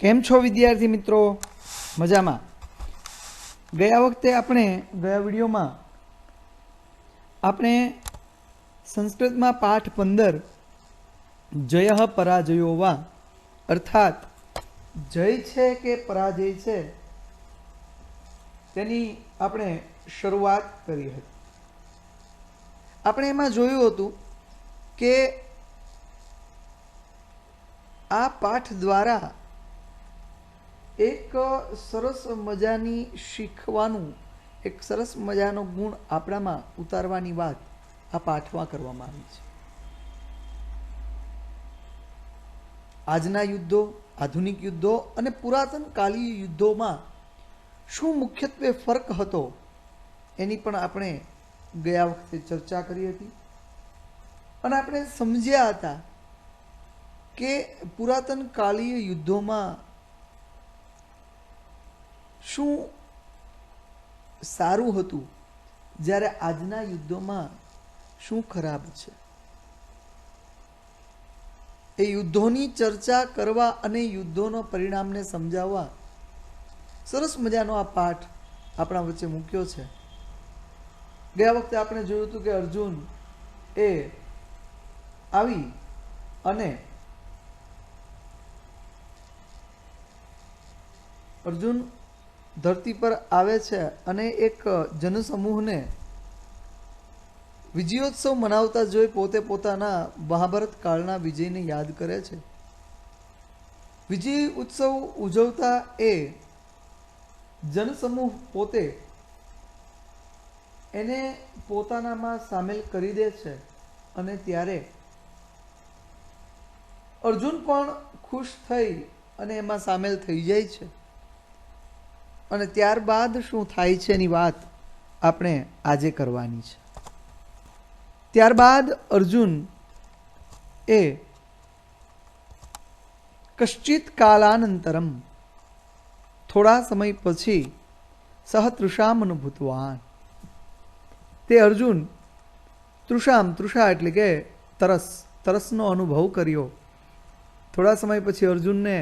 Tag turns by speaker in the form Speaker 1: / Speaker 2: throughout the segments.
Speaker 1: કેમ છો વિદ્યાર્થી મિત્રો? મજામાં? ગયા વખતે ગયા વિડીયોમાં આપણે સંસ્કૃતમાં પાઠ 15 જયઃ પરાજયો વા અર્થાત જય છે કે પરાજય છે તેની આપણે શરૂઆત કરી હતી. આપણે એમાં જોયું હતું કે આ પાઠ દ્વારા એક સરસ મજાની શીખવાનું એક સરસ મજાનો ગુણ આપણામાં ઉતારવાની વાત આ પાઠમાં કરવામાં આવી છે. આજના યુદ્ધો, આધુનિક યુદ્ધો અને પુરાતન કાલીય યુદ્ધોમાં શું મુખ્યત્વે ફરક હતો એની પણ આપણે ગયા વખતે ચર્ચા કરી હતી અને આપણે સમજ્યા હતા કે પુરાતન કાલીય યુદ્ધોમાં શું સારું હતું જ્યારે આજના યુદ્ધોમાં શું ખરાબ છે. એ યુદ્ધોની ચર્ચા કરવા અને યુદ્ધોનો પરિણામને સમજાવવા સરસ મજાનો આ પાઠ આપણા વચ્ચે મૂક્યો છે. ગયા વખતે આપણે જોયું હતું કે અર્જુન એ આવી અને અર્જુન ધરતી પર આવે છે અને એક જનસમૂહને વિજયોત્સવ મનાવતા જોઈ પોતે પોતાના મહાભારત કાળના વિજયને યાદ કરે છે. વિજય ઉત્સવ ઉજવતા એ જનસમૂહ પોતે એને પોતાનામાં સામેલ કરી દે છે અને ત્યારે અર્જુન પણ ખુશ થઈ અને એમાં સામેલ થઈ જાય છે. અને ત્યારબાદ શું થાય છે એની વાત આપણે આજે કરવાની છે. ત્યારબાદ અર્જુન એ કશ્ચિત કાલાનંતરમ થોડા સમય પછી સહ તૃષામ અનુભૂતવાન તે અર્જુન તૃષા એટલે કે તરસનો અનુભવ કર્યો. થોડા સમય પછી અર્જુનને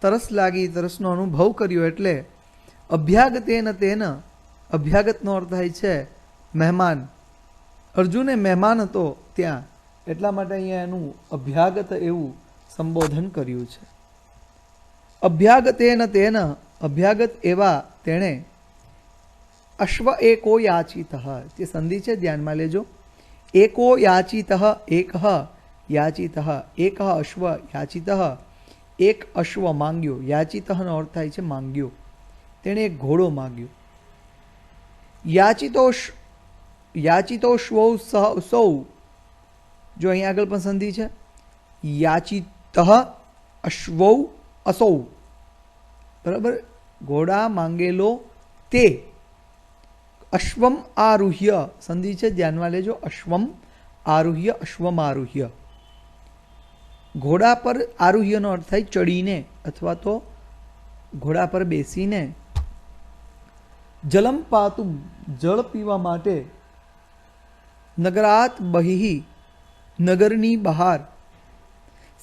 Speaker 1: તરસ લાગી, તરસનો અનુભવ કર્યો એટલે અભ્યાગતેન તેન, અભ્યાગતનો અર્થ થાય છે મહેમાન. અર્જુને મહેમાન હતો ત્યાં એટલા માટે અહીંયા એનું અભ્યાગત એવું સંબોધન કર્યું છે. અભ્યાગતેન તેન, અભ્યાગત એવા તેણે અશ્વ એકો યાચિત, તે સંધિ છે ધ્યાનમાં લેજો. એકો યાચિત, એકઃ યાચિત, એકઃ અશ્વ યાચિત, એક અશ્વ માંગ્યો. યાચિતનો અર્થ થાય છે માંગ્યો. તેણે એક ઘોડો માંગ્યો. યાચિતો શ્વૌ સૌ, જો અહીં આગળ પણ સંધિ છે. યાચિત અશ્વૌ અસૌ, બરાબર. ઘોડા માંગેલો તે અશ્વમ આરુહ્ય, સંધિ છે ધ્યાનમાં લેજો. અશ્વમ આરુહ્ય, અશ્વમ આરુહ્ય. ઘોડા પર આરુહ્યનો અર્થ થાય ચડીને અથવા તો ઘોડા પર બેસીને. જલમ પાતુમ, જળ પીવા માટે. નગરાત બહિ, નગરની બહાર.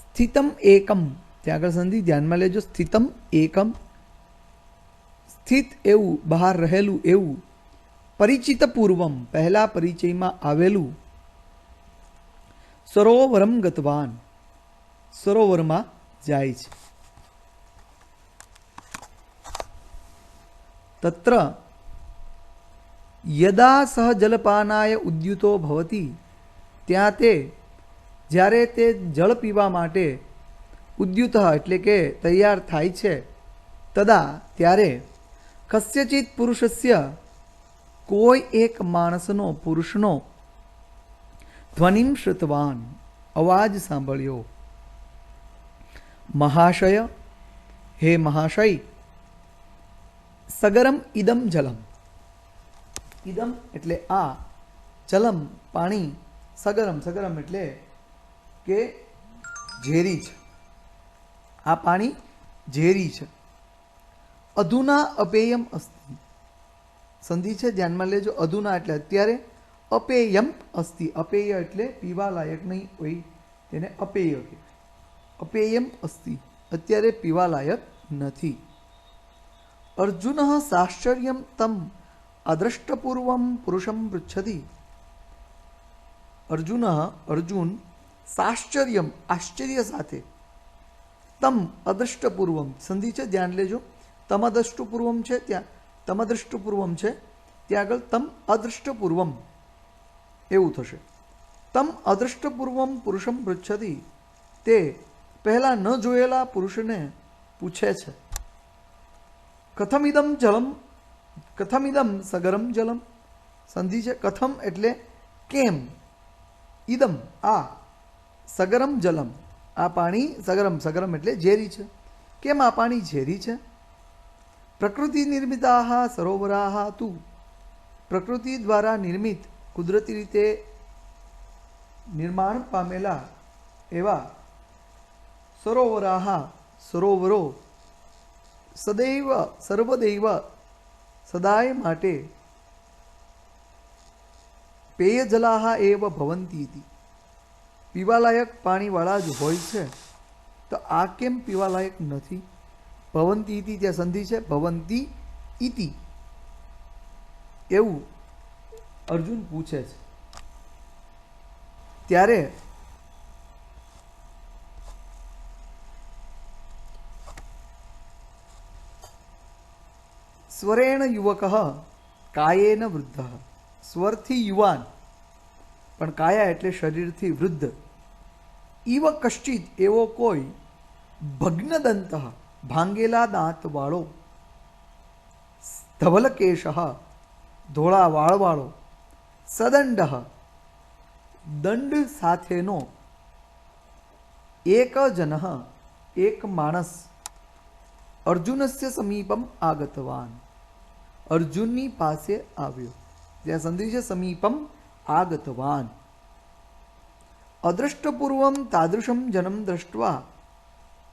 Speaker 1: સ્થિતમ એકમ, ત્યાં આગળ સંધિ ધ્યાનમાં લેજો. સ્થિતમ એકમ, સ્થિત એવું, બહાર રહેલું એવું. પરિચિત પૂર્વમ, પહેલા પરિચયમાં આવેલું. સરોવરમ ગતવાન, સરોવરમાં જાય છે. તત્ર યદા સહ જલપાનાય ઉદ્યુતો ભવતી, ત્યાં તે જ્યારે તે જળ પીવા માટે ઉદ્યુત એટલે કે તૈયાર થાય છે. તદા ત્યારે કસ્યચિત પુરુષસ્ય, કોઈ એક માણસનો, પુરુષનો ધ્વનિમ શ્રુતવાન, અવાજ સાંભળ્યો. મહાશય, હે મહાશય. સગરમ ઇદમ જલમ, ઇદમ એટલે આ, જલમ પાણી, સગરમ, સગરમ એટલે કે ઝેરી છે. આ પાણી ઝેરી છે. અધુના અપેયમ અસ્તિ, સંધિ છે ધ્યાનમાં લેજો. અધુના એટલે અત્યારે, અપેયમ અસ્તિ, અપેય એટલે પીવા લાયક નહીં હોય તેને અપેય કહેવાય. અપેયમ અસ્તિ, અત્યારે પીવા લાયક નથી. અર્જુન સાશ્ચર્યમ તમ અદ્રષ્ટપૂર્વમ પુરુષમ પૃચ્છતિ. અર્જુન સાશ્ચર્યમ આશ્ચર્ય સાથે તમ અદ્રષ્ટપૂર્વમ સંધિ છે, ધ્યાન લેજો. તમ અદ્રષ્ટપૂર્વમ છે ત્યાં તમ અદ્રષ્ટપૂર્વમ છે, ત્યાં આગળ તમ અદ્રષ્ટપૂર્વમ એવું થશે. તમ અદ્રષ્ટપૂર્વમ પુરુષમ પૃચ્છતિ, તે પહેલા ન જોયેલા પુરુષને પૂછે છે. કથમિદમ સગરમ જલમ. સંધિ છે, કથમ એટલે કેમ, ઇદમ આ, સગરમ જલમ આ પાણી, સગરમ એટલે ઝેરી છે, કેમ આ પાણી ઝેરી છે. પ્રકૃતિ નિર્મિતા સરોવરા તું, પ્રકૃતિ દ્વારા નિર્મિત કુદરતી રીતે નિર્માણ પામેલા એવા સરોવરો સદૈવ સર્વદૈવ સદાય માટે પેયજલાહ એવ ભવંતી ઇતિ, પીવાલાયક પાણીવાળા જ હોય છે, તો આ કેમ પીવાલાયક નથી. ભવંતી ઇતિ ત્યાં સંધિ છે, ભવંતી ઇતિ એવું અર્જુન પૂછે છે. ત્યારે સ્વરેણ યુવક કાયેન વૃદ્ધ, સ્વરથી યુવાન પણ કાયા એટલે શરીરથી વૃદ્ધ. ઇવ કશ્ચિત એવો કોઈ ભગ્નદંત ભાંગેલા દાંત વાળો, ધવલકેશ ધોળા વાળવાળો, સદંડ દંડ સાથેનો, એક જન એક માણસ, અર્જુનસ્ય સમીપમ આગતવાન અર્જુનની પાસે આવ્યો. ત્યાં સંધિ છે સમીપમ આગતવાન. અદ્રષ્ટપૂર્વમ તાદૃશમ જનમ દ્રષ્ટવા,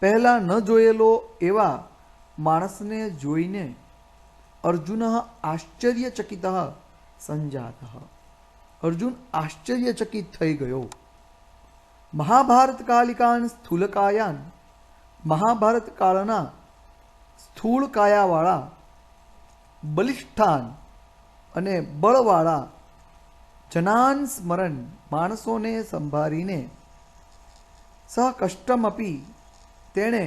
Speaker 1: પહેલા ન જોયેલો એવા માણસને જોઈને અર્જુન આશ્ચર્યચકિત સંજાત, અર્જુન આશ્ચર્યચકિત થઈ ગયો. મહાભારત કાલિકાન સ્થૂલકાયાન, મહાભારત કાળના સ્થૂળ કાયાવાળા, બલિષ્ઠાન અને બળવાળા, જનાન સ્મરણ માણસોને સંભાળીને, સહ કષ્ટમપી તેણે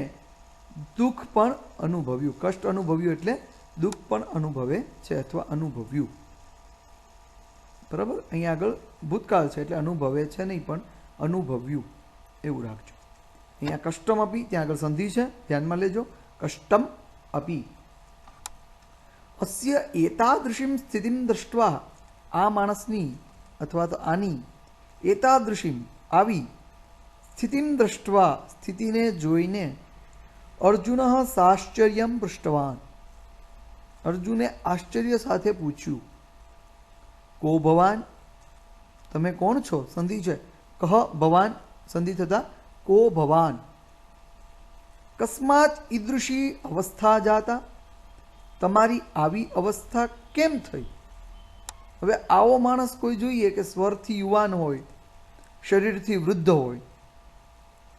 Speaker 1: દુઃખ પણ અનુભવ્યું. કષ્ટ અનુભવ્યું એટલે દુઃખ પણ અનુભવે છે અથવા અનુભવ્યું. બરાબર, અહીંયા આગળ ભૂતકાળ છે એટલે અનુભવે છે નહીં પણ અનુભવ્યું એવું રાખજો. અહીંયા કષ્ટમ અપી, ત્યાં આગળ સંધિ છે, ધ્યાનમાં લેજો. કષ્ટમ અપી. અસ્ય એતાદૃશીમ સ્થિતિમ દ્રષ્ટવા, આ માણસની અથવા તો આની એતાદૃશીમ આવી સ્થિતિમ દ્રષ્ટવા સ્થિતિને જોઈને અર્જુન સાશ્ચર્યમ પૃષ્ટવાન, અર્જુને આશ્ચર્ય સાથે પૂછ્યું. કો ભવાન, તમે કોણ છો. સંધિ છે કહ ભવાન, સંધિ થતા કો ભવાન. કસ્માત ઈદૃશી અવસ્થા જાતા, તમારી આવી અવસ્થા કેમ થઈ. હવે આવો માણસ કોઈ જોઈએ કે સ્વરથી યુવાન હોય, શરીરથી વૃદ્ધ હોય,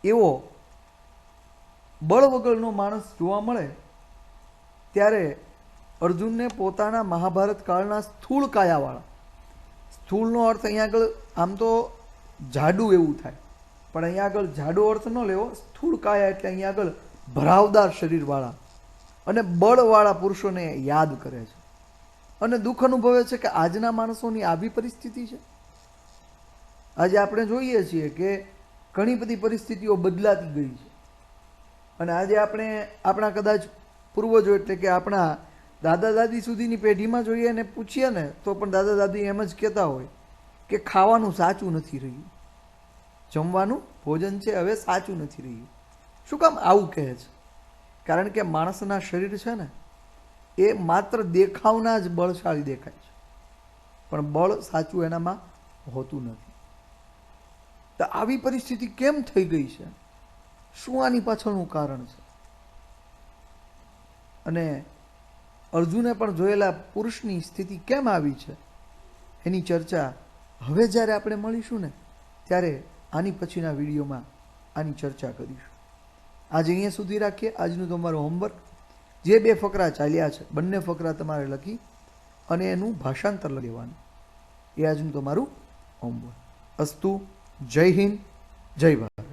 Speaker 1: એવો બળ વગરનો માણસ જોવા મળે ત્યારે અર્જુનને પોતાના મહાભારત કાળના સ્થૂળ કાયાવાળા, સ્થૂળનો અર્થ અહીંયા આગળ આમ તો જાડું એવું થાય, પણ અહીંયા આગળ જાડો અર્થ ન લેવો. સ્થૂળ કાયા એટલે અહીંયા આગળ ભરાવદાર શરીરવાળા અને બળવાળા પુરુષોને યાદ કરે છે અને દુઃખ અનુભવે છે કે આજના માણસોની આવી પરિસ્થિતિ છે. આજે આપણે જોઈએ છીએ કે ઘણી બધી પરિસ્થિતિઓ બદલાતી ગઈ છે અને આજે આપણે આપણા કદાચ પૂર્વજો એટલે કે આપણા દાદા દાદી સુધીની પેઢીમાં જોઈએ અને પૂછીએ ને તો પણ દાદા દાદી એમ જ કહેતા હોય કે ખાવાનું સાચું નથી રહ્યું, જમવાનું ભોજન છે હવે સાચું નથી રહ્યું. શું કામ આવું કહે છે? કારણ કે માણસના શરીર છે ને એ માત્ર દેખાવના જ બળશાળી દેખાય છે પણ બળ સાચું એનામાં હોતું નથી. તો આવી પરિસ્થિતિ કેમ થઈ ગઈ છે? શું આની પાછળનું કારણ છે? અને અર્જુને પણ જોયેલા પુરુષની સ્થિતિ કેમ આવી છે એની ચર્ચા હવે જ્યારે આપણે મળીશું ને ત્યારે આની પછીના વિડીયોમાં આની ચર્ચા કરીશું. આજે અહીંયા સુધી રાખીએ. આજનું તમારું હોમવર્ક જે બે ફકરા ચાલ્યા છે બંને ફકરા તમારે લખી અને એનું ભાષાંતર લખી દેવાનું. એ આજનું તમારું હોમવર્ક. અસ્તુ. જય હિન્દ, જય ભારત.